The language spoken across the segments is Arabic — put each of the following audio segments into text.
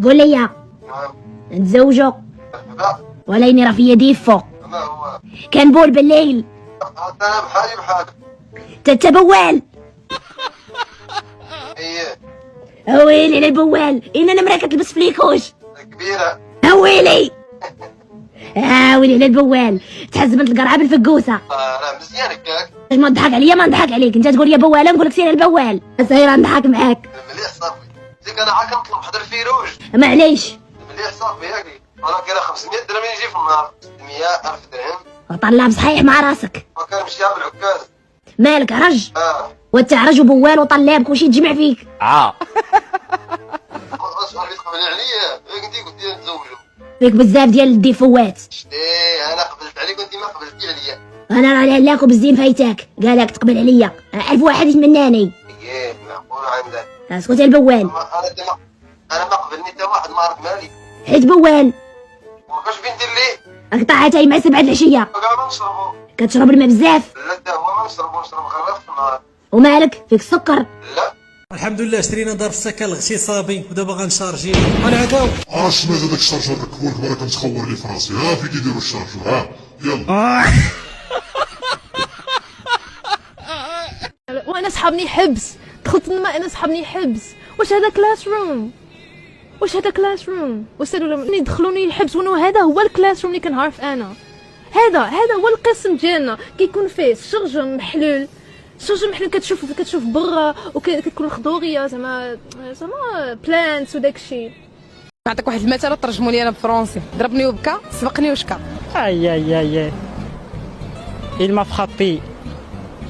قول لي نعم. نتزوجوا لا. ولا اني راه في يدي فوق ما هو كنبول بالليل انا بحالي بحالك. تتبوال ايه اويلي للبوال ان انا مراه كتلبس فليكوش كبيرة. اويلي ويلي للبوال تحس بنت القرعه بالفقوسه. لا مزيان هكاك. اش ما نضحك عليا ما نضحك عليك انت تقول يا بواله نقول لك سير البوال سير نضحك معاك. مليح صافي ديك انا عا كنطلب حضر فيروج. معليش مليح صافي ياكلي انا كاين 500 درهم يجي في النهار 600 1000 درهم طلع بصحيح مع راسك ما كنمشي عامل عكاز. مالك عرج اه وتعرج وبوال وطلابك وشي تجمع فيك. السؤال اللي تقبلي عليا انت قلتي لي نتزوجوا. فيك بزاف ديال الديفوات. شتي انا قبلت عليك وانت ما قبلتي عليا. انا راه لاك وبالزين فايتاك قالك تقبل عليا 1000 واحد يتمناني. ايه معقول عندك. اسكت يا البوال انا ما قبلني حتى واحد ما عرف مالي. حيت بوال واش بين ندير ليه؟ راك طاحتي مع 7 العشيه كاع ما نشربو. كتشرب الماء بزاف لا حتى هو ما نشربو نشرب غير في النهار. ومالك فيك السكر. لا الحمد لله شرينا دار السكن الاغتصابي ودابا غنشارجيه غنعداو. سمعت هذاك الشارجر ركبوه كبر كنتخور لي في راسي. ها فين كيديروا الشارجر؟ ها يلا. وانا صحابني حبس دخلت لما انا صحابني حبس واش هذا كلاس روم وسالوا لهم يدخلوني الحبس وانه هذا هو الكلاس روم اللي كنعرف انا. هذا هو القسم ديالنا كيكون فيه الشجر محلول كتشوف برا وكتكون خضوريه زعما بلانتس وداكشي. نعطيك واحد المثال ترجموا لي انا بالفرنسي. ضربني وبكى سبقني وشكى. Aïe. Il m'a frappé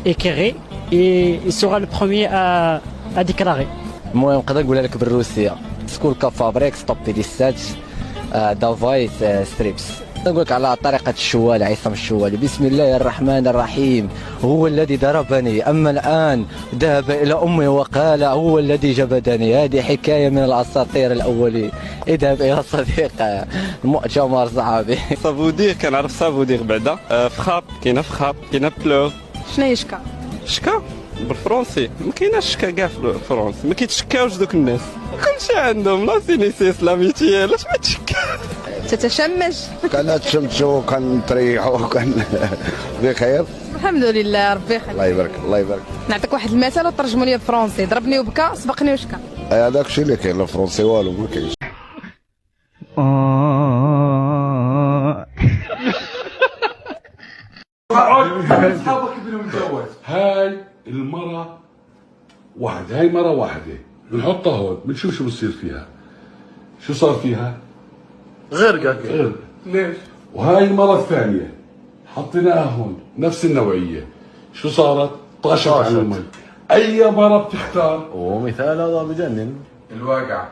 et carré et il sera le premier à déclarer. المهم نقدر نقولها لك بالروسيه سكول كافابريك ستوبي دي سات دافايت ستريبس. نقول لك على طريقه الشوال عصام الشوالي. بسم الله الرحمن الرحيم. هو الذي ضربني اما الان ذهب الى امي وقال هو الذي جبدني. هذه حكايه من الاساطير الاولين. اذهب الى صديق المؤتمر صحابي. سافودير كنعرف سافودير بعدا فخاب كاينه فخاب كاينه بلور. شنو هي شكا؟ شكا بالفرنسي ما كايناش شكا كاع في الفرنسي ما كيتشكاوش دوك الناس كلشي عندهم لا سينيسيس لا ميتي علاش ما تشكا. تتشمج كنتشمسوا كنتريحوا بخير الحمد لله ربي يخليك. الله يبارك. نعطيك واحد المثال وترجموا لي بالفرنسي. ضربني وبكى سبقني وشكى. هذاك الشيء اللي كاين الفرنسي والو ما كاينش. اصحابك يبنوا متزوج. هاي المرة واحدة بنحطها هون بنشوف شو بصير فيها. شو صار فيها؟ غرقت. ليش؟ وهاي المرة الثانية حطيناها هون نفس النوعية. شو صارت؟ طاشت على المي. أي مرة بتختار؟ ومثال هذا بجنن. الواقعة.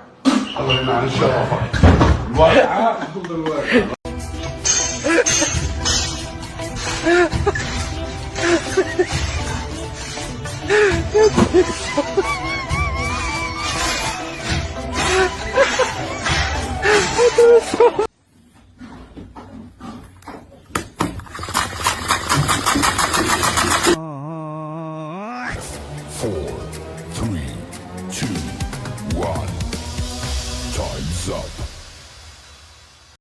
الله ينعم شرفك. الواقعة.